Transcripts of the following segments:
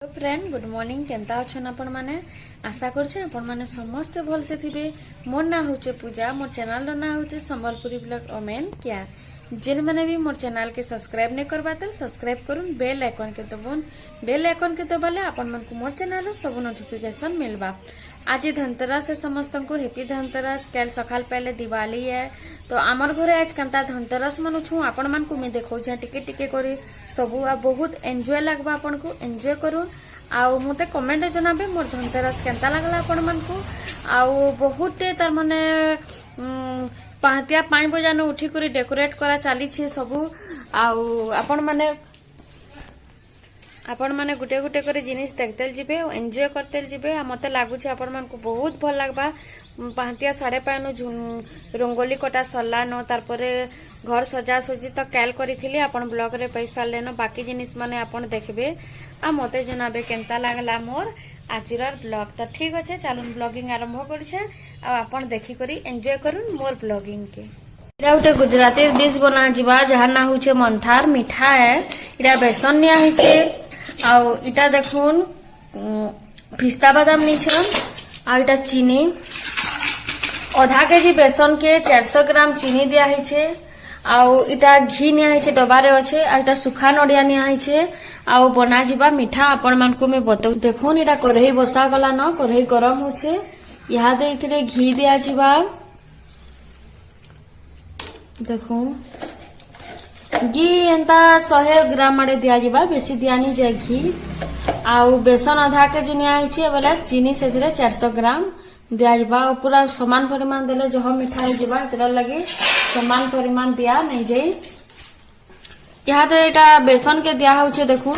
Friend good morning Kenta अच्छन आपण माने आशा करछे आपण माने समस्त भल से थिबे। मोर ना होचे पूजा, मोर चैनल रो ना होचे संबलपुरी ब्लॉग ओमेन क्या जिन माने भी मोर चैनल के सब्सक्राइब नहीं करबाते सब्सक्राइब करून बेल आइकन के दबोन। बेल आइकन के दबाले आपण मन को मोर चैनल रो सब नोटिफिकेशन मिलबा। आज धनतेरस से समस्त को हैप्पी धनतेरस। कल सकाल पहले दिवाली है तो आमर घरे आज कंता धनतेरस मनुछु आपण मन को मैं देखौ जे टिके टिके करी सबु आ बहुत एंजॉय लागबा। आपण को एंजॉय करू आउ मते कमेंट जनाबे मोर धनतेरस केंता लागला आपण मन को। आउ बहुत तार माने पाहतिया 5 बजे न उठी करी डेकोरेट करा चली छे सबु। आउ आपण माने गुटे गुटे करे जिनिस देखतेल जिबे एंजॉय करतेल जिबे। मते लागुचे आपण मन को बहुत भल लागबा। पाहतिया 5:30 रंगोली कटा सरला न तारपरे घर सजा सजी तो कैल करिथिली आपण ब्लॉग रे पैसा लेनो बाकी जिनिस माने आपण देखबे आ मते जनाबे केंता लागला मोर आजिरार ब्लॉग। तो ठीक अच्छे चलून ब्लॉगिंग आरंभ करछे आ आपण देखि करी एंजॉय करून मोर ब्लॉगिंग के। इरा उटे गुजराती डिश बना जिबा जहां ना होचे मंथार मीठा है। इरा बेसन निया हिचे आउ इटा देखुन पिस्ता बादाम नीछन आ इटा चीनी आधा केजी बेसन के 400 ग्राम चीनी दिया हिचे। आउ इटा घी निया हिचे डबारे अच्छे आ इटा सुखा नडिया निया हिचे आउ बना जिबा मीठा आपण मन को मैं बतौ। देखुन इटा कढ़ई बसा गला न कढ़ई गरम होचे यहाँ दे इतरे घी दिया जिबा। देखुन घी एंता 100 ग्राम आड़े दिया जिबा बेसी दियानी जाए घी। आउ बेसन आधा के जुनिया हिचे बोले चीनी से 400 ग्राम दिया जिबा। पूरा समान परिमाण देले जो मीठा हो जिबा तेरा लगे समान परिमाण दिया नहीं जाए। यहाँ तो एटा बेसन के दिया होचे देखुन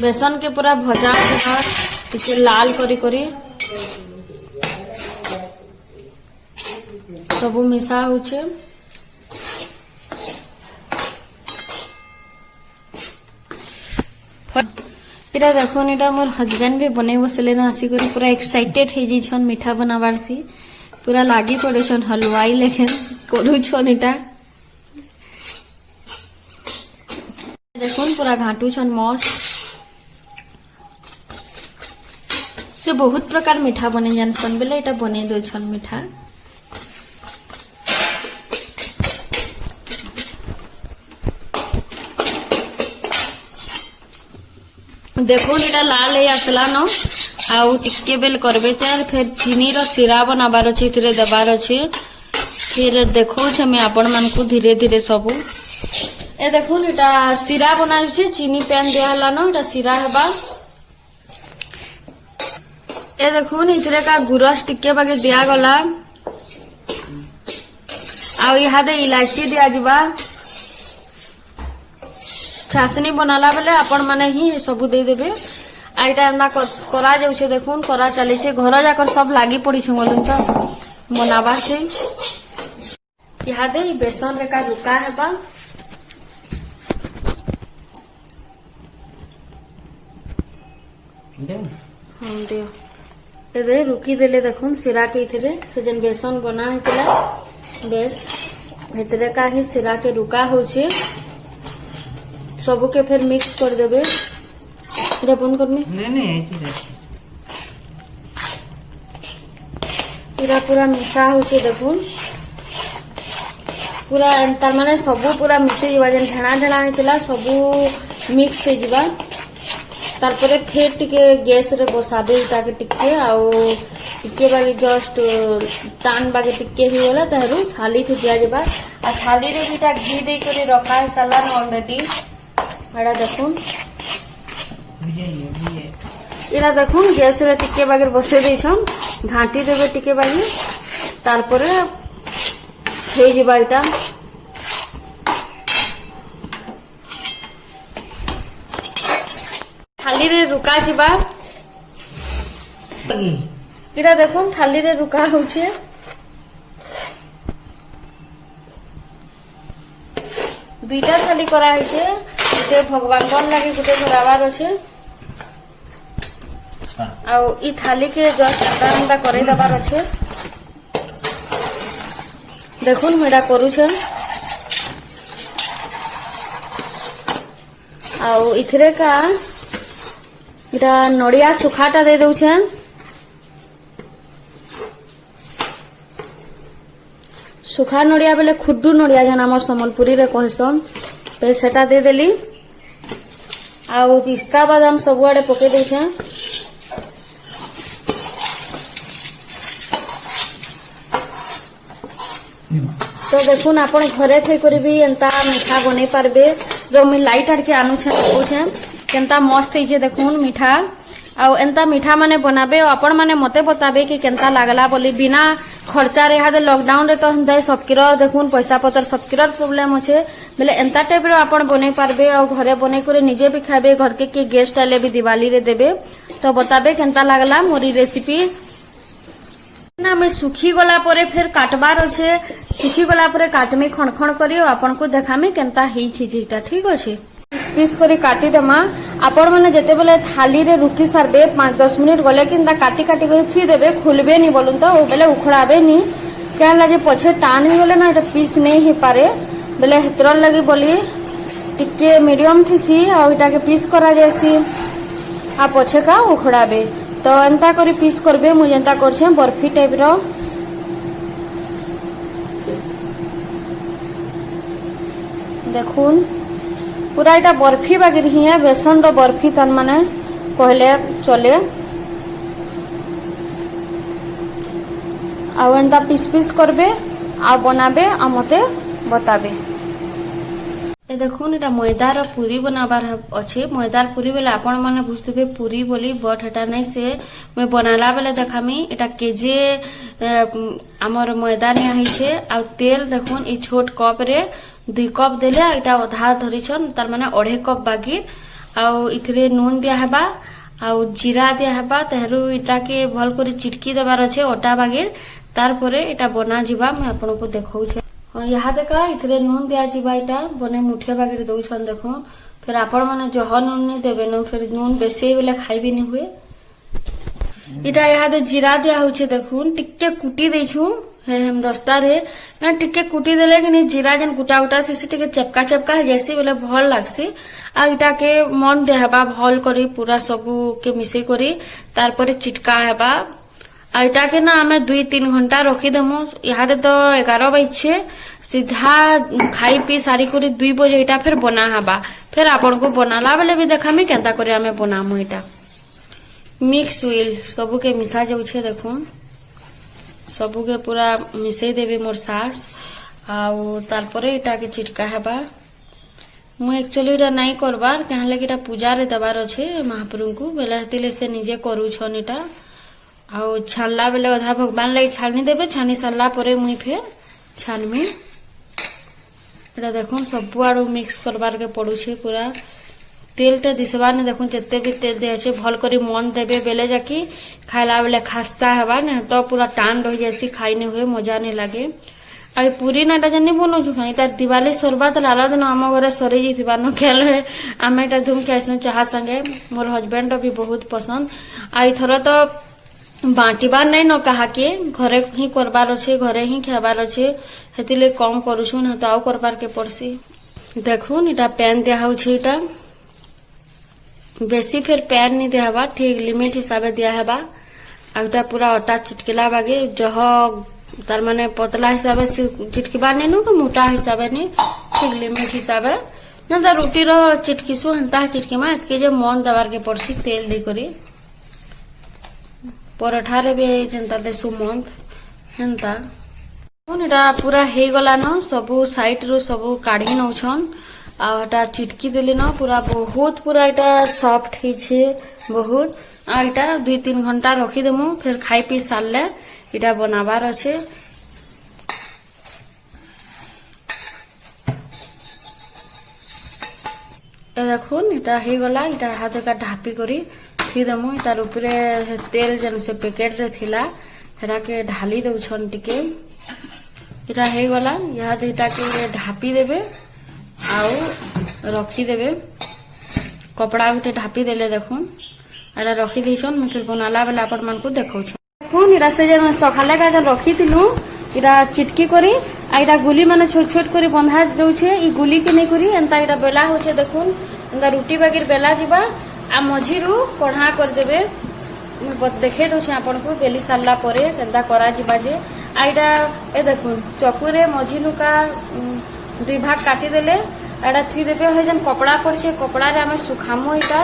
बेसन के पूरा भजा इसे लाल करी करी सबू मिसा होचे। इटा देखुन इटा मोर हस्बैंड भी बने बसले ना आसी करी पूरा एक्साइटेड हे जी छन मीठा बनाबार थी पूरा लागी पड़े छन हलवाई लेकिन करू छन इटा देखुन पूरा घाटू छन मस्त से बहुत प्रकार मीठा बने जानसन बेले इटा बने दो छन मीठा। देखुन इटा लाल है आसला न आउ टिके बेल करबे चार फिर चीनी रो सिरा बनाबार अछि इतरे दबार अछि फिर देखौ छ मैं आपण मन को धीरे धीरे सबु ए देखुन इटा सिरा बनाइ छै चीनी पैन दिया हला न इटा सिरा हेबा। ए देखुन इतरे का गुरस टिके बागे दिया गला आउ यहाँ दे इलायची दिया जिबा। चाशनी बनाला बेले आपण माने ही सबु दे देबे आइटा एना करा जाउ छे देखुन करा चली छे घर जाकर सब लागी पड़ी छु बोलुन तो बनाबा छे। यहाँ दे बेसन रे का रुका हेबा हम दियो ए दे रुकी देले देखुन सिरा के इथरे से जन बेसन बना हेतला बेस इतरे का ही सिरा के रुका होछे सबू के फिर मिक्स कर देबे। इरा बंद करनी इरा पूरा मिसा होछे देखुन पूरा तार माने सबू पूरा मिसे जिबा जन ढेणा ढेणा हेतला सबू मिक्स हे जिबा। तारपरे फिर टिके गैस रे बसाबे इटा के टिके आउ टिके बागे जस्ट टान बागे टिके ही होला तारू थाली थि दिया जिबा आ थाली रे बिटा घी दे करी रखा है सलान ऑलरेडी। एड़ा देखुन इरा देखुन गैस रे टिके बागे बसे दे छम घाटी देबे टिके बागे तारपरे हे जिबा इटा थाली रे रुका जिबा। इरा देखुन थाली रे रुका होछे दुईटा थाली करा होछे गोटे भगवान कौन लगे गोटे धराबार अच्छे आउ ई थाली के जस्ट अंदा करे दबार अच्छे। देखुन मेरा करू छे आउ इथरे का इटा नड़िया सुखाटा दे दउछे सुखा नड़िया बेले खुड्डू नड़िया जेन आम सम्बलपुरी रे कहसन पे सेटा दे देली आउ पिस्ता बादाम सब आड़े पके दउछे तो देखुन आपण घरे थई करी भी एंता मीठा बनै पारबे जो मी लाइट आड़ के आनुछे देखुछे केंता मस्त है देखुन मीठा आउ एंता मीठा माने बनाबे आपण माने मते बताबे कि केंता लागला बोली बिना खर्चा रे हादे लॉकडाउन रे तो हंदे सबकिरो देखुन पैसा पतर सबकिरो प्रॉब्लम होछे बेले एंता टाइप रो आपण बनै पारबे आ घरे बनै करे निजे भी खाबे घर के गेस्ट आले भी दिवाली रे देबे तो बताबे केंता लागला मोरी रेसिपी ना मैं सुखी गला परे फिर काटबार अच्छे सुखी गला परे काटमी खण खण करी आपन को देखामी केंता हेई छी जेटा ठीक अछि पीस पीस करी काटी देमा आपण माने जते बेले थाली रे रुकी सरबे 5-10 मिनिट गले किंता काटी काटी करी थुई देबे खुलबे नी बोलुन तो ओ बेले उखड़ाबे नी केन लाजे पछे टान ही गले ना एटा पीस नै ही पारे बेले हेतर लगी बोली टिके मीडियम थिसी आ एटा के पीस करा जेसी आ पछे का उखड़ाबे तो एंता करी पीस करबे मु जेंता करछे बर्फी टाइप रो देखुन पूरा इटा बर्फी बागिर ही है बेसन रो बर्फी तन माने कहले चले आ एंता पीस पीस करबे आ बनाबे आ मते बताबे ए देखुन एटा मैदार पूरी बनाबार अच्छे मैदार पूरी बेले आपण माने बुझथिबे पूरी बोली बट हेटा नै से मैं बनाला बेले देखामी एटा केजे हमर मैदा नै आइछे आ तेल देखुन ई छोट कप रे 2 कप देले एटा आधा धरिछन तार माने 2.5 कप बागी आ इथरे नून दिया हेबा आ जीरा दिया हेबा तेहरु इटा के भल करे चिटकी देबार अच्छे ओटा बागिर तार परे एटा बना जिबा मैं आपण को देखौ छे यहाँ देखा इथरे नून दिया जीवा इटा बने मुठे बागिर दउछन देखो फिर आपण माने जह नून नहीं देबे न फिर नून बेसी बेले खाइबे नहीं हुए इटा यहाँ दे जीरा दिया होछे देखुन टिक्के कुटी देछु हम दस्ता रे ना टिक्के कुटी देले कि नहीं जीरा जन कुटा उटा थेसी टिके चपका चपका जैसे बेले भल लागसी आ इटा के मन देहबा भल करी पूरा सबू के मिसे करी तार परे चिटका हेबा आ इटा के ना हमें 2-3 घंटा रखी देमु यहाँ तो 11 बजे सीधा खाई पी सारी करी 2 बजे इटा फिर बना हबा फिर आपण को बनाला बेले भी देखामी केंता करे हमें बनामु इटा मिक्स व्हील सबू के मिसा जाउछे देखुन सबू के पूरा मिसई देबे मोर सास आउ तार परे इटा के चिटका हेबा मु एक्चुअली इटा नहीं करबार कहले कि इटा पूजा रे देबार अछि महाप्रभु को बेले हतिले से निजे करू छन इटा आउ छानला बेले अधा भगवान लगी छानी देबे छानी सारला परे मुई फिर छानमी एटा देखो सब आड़ू मिक्स करबार के पड़ुछे पूरा तेल टे दिसबा ने देखो जत्ते भी तेल दे छै भल करी मन देबे बेले जाकी खाइला बेले खास्ता हेबा ने तो पूरा टान रह जैसी खाई नहीं हुए मजा नहीं लागे आ पूरी नाटा जनी बनो छु इटा दिवाली सरबा त लाला दिन हम घरे सरी जिथिबा न खेल आमे एटा धूम के आइसु चाहा संगे मोर हस्बैंड भी बहुत पसंद आ इथर तो बांटीबार नहीं न कहा के घरे ही करबार अच्छे घरे ही खाबार अच्छे हेतिले कम करूछु न तो आउ करबार के पड़सी देखुन इटा पैन दिया होछि इटा बेसी फिर पैन नहीं दिया ठीक लिमिट हिसाब दिया हेबा आ इटा पूरा आटा चिटकिला बागे जह तार माने पतला हिसाब से चिटकिबा नहीं नु मोटा हिसाब नहीं ठीक लिमिट हिसाब न तो रोटी रो चिटकिसु हंता चिटकीमा एतके जे मन दबार के पड़सी तेल दे करी पराठा रे भी जेंता देसु मंत हेंता एटा पूरा हे गला न सबू साइड रो सबू काढ़ी नउछन आ एटा चिटकी देले न पूरा बहुत पूरा एटा सॉफ्ट ही छे बहुत आ एटा 2-3 घंटा रखी देमु फिर खाई पी सारले एटा बनाबार अछि ए देखुन एटा हे गला एटा हाथ का ढापी करी थी देमु तार ऊपरे तेल जन से पैकेट रे थिला हेरा के ढाली दउछन टिके एटा हे गला यहाँ एटा के ढापी देबे आउ रखी देबे कपड़ा गुटे ढापी देले देखुन एटा रखी देछन मैं फिर बनाला बेला अपन मन को देखौ छ देखुन एटा से जे सखाले का जन रखी थिलु एटा चिटकी करी आ एटा गुली माने छोट छोट करी बंधा दउछे ई गुली के नहीं करी एंता एटा बेला होछे देखुन एंता रोटी बागिर बेला जिबा आ मझिरू कढ़ा करदेवे देखे दूचे आपन को बेली सारा पर केन्ता करा जिबा जे आईटा ए देखो चकुरे मझिरू का 2 भाग काटी देले एटा थी देवे है जन कपड़ा पड़े कपड़ा रे आम सुखामु इटा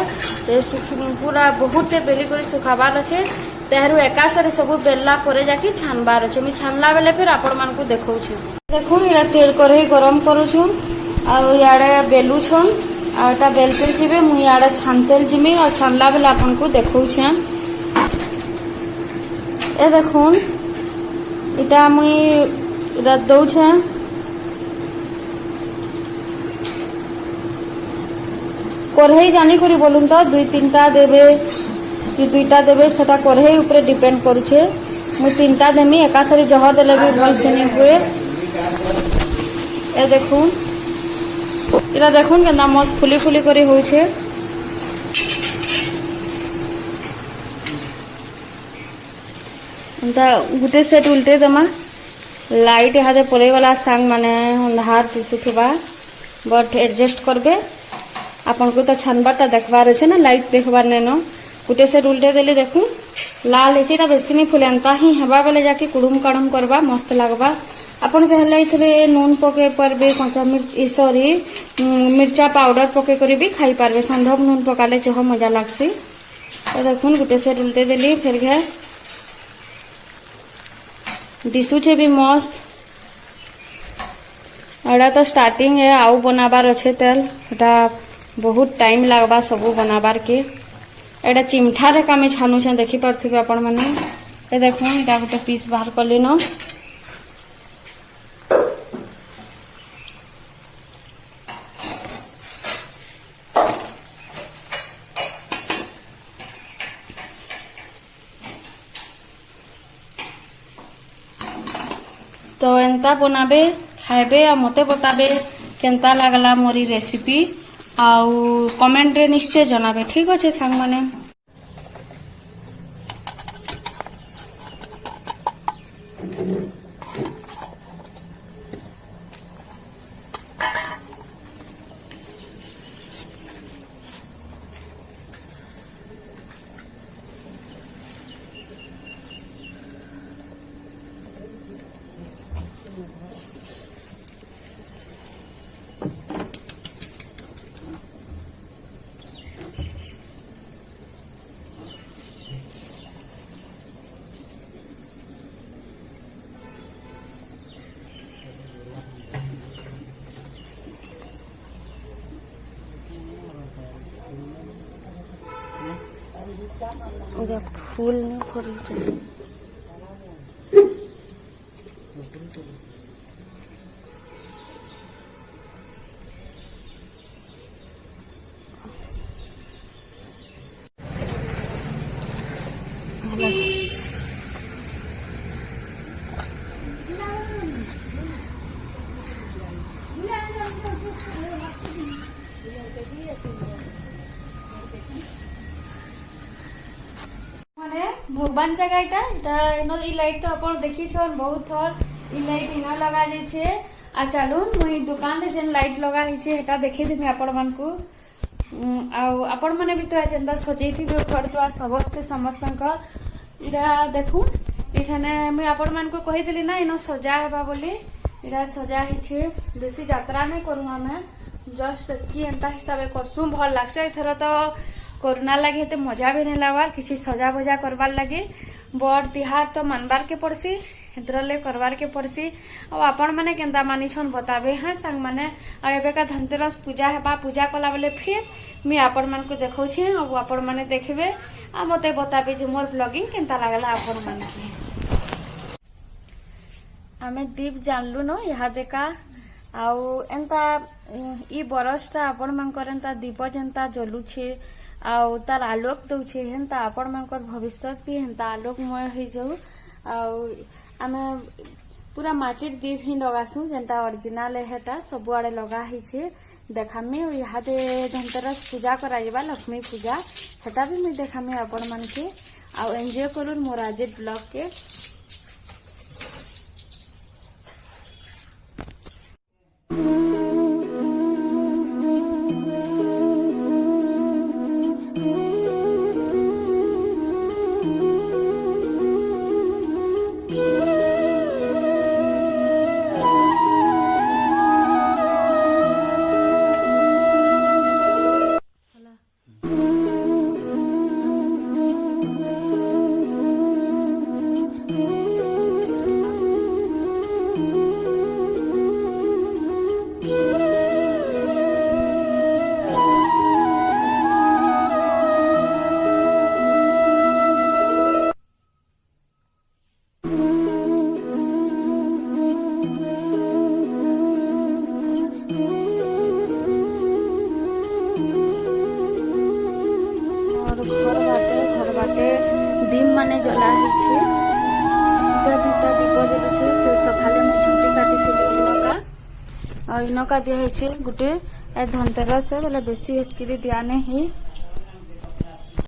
पूरा बहुत बेली कर सुखाबार अच्छे तेहरू एकाशरे सब बेलला पर जाकि छानबार अच्छे मुझे छानला बेले फिर आपण मान को देखौ देखुन या तेल कढ़ई गरम करूछु आड़े बेलुछन आटा बेलते जीवे मुई आड़े छानतेल जिमी और छानला बेले आपन को देखौछे ए देखुन इटा मुई इटा दउछे कढ़ई जानी करी बोलून तो 2-3टा देवे कि 2टा देवे सेटा कढ़ई ऊपर डिपेंड करूछे मुई 3टा देमी एकासारी जह देले भी भल से नहीं हुए ए देखुन इरा देखुन केना मस्त फुली फुली करी होइछे एंता गुटे सेट उल्टे दमा लाइट हाथे पड़े गला सांग माने हाथ दिसुथबा बट एडजस्ट करबे आपन को तो छानबाटा देखबार अच्छे ना लाइट देखबार नेनो गुटे सेट उल्टे देली देखू लाल है बेसी नहीं फुलेंता ही हेबा बेले जाके कुड़ुम काड़ुम करबा मस्त लगबा आपन चाहले इथरे नून पके परबे कंचा मिर्च सॉरी मिर्चा पाउडर पके करी भी खाई पारबे संधव नून पकाले जह मजा लागसी तो देखुन गुटे सेट उल्टे देली फिर घे दिसुचे भी मस्त एड़ा तो स्टार्टिंग है आउ बनाबार अच्छे तेल एटा बहुत टाइम लगवा सबू बनाबार के एटा चिमठा रे का में छानु छे देखि परथिबे आपण माने ए देखो एटा गोटे पीस बाहर करली न तो एंता बनाबे खाइबे आ मते बताबे केंता लागला मोरी रेसिपी आउ कमेंट रे निश्चय जनाबे ठीक अच्छे सांग माने फूल नहीं फूल भगवान जगह इटा इ लाइट तो अपन देखी छन बहुत थर इ लाइट इना लगा जे छे आ चलू मुई दुकान रे जेन लाइट लगा ही छे एटा देखि देमी आपण मन को आ आपण माने भी तो जेंदा सजेती बे घर तो समस्त समस्तन का इरा देखू इठाने मुई आपण मन को कहि देली ना इनो सजा हेबा बोली इरा सजा ही छे बेसी यात्रा नहीं करू हमें जस्ट की एंता हिसाब करसु भल लागसे एथरो तो कोरोना लगे तो मजा भी नहीं लगवार किसी सजा बजा करवार लगे बड़ तिहार तो मानबार के पड़सी इधरले करवार के पड़सी और आपण माने केंता मानी छन बताबे हाँ संग माने एबे का धनतेरस पूजा हेबा पूजा कला बेले फिर मैं आपण मान को देखौ छी और आपण माने देखबे आ मते बताबे जे मोर ब्लॉगिंग केंता लागला आपण माने के आमे दीप जानलु न यहाँ देखा आउ एंता ई बरसटा आपण मानकर एंता दीप जेंता जलुछे आउ तार आलोक दउछे हेंता आपण मानकर भविष्य भी हेंता आलोकमय हो जाऊ आउ आमे पूरा माटिर दीप ही लगासु जेंता ओरिजिनल हेटा सब आड़े लगा हिछे देखामी यहाँ धनतेरस पूजा करा जाबा लक्ष्मी पूजा सेटा भी मैं देखामी आपण मान के आउ एंजॉय करूँ मोर आज ब्लॉग के माने जला है दुटा दीप जलुचे से सकाले मैं झुंटी काटी इनका और इनका दिया है गोटे धनतेरस बोले बेसी हेतकी दिया नहीं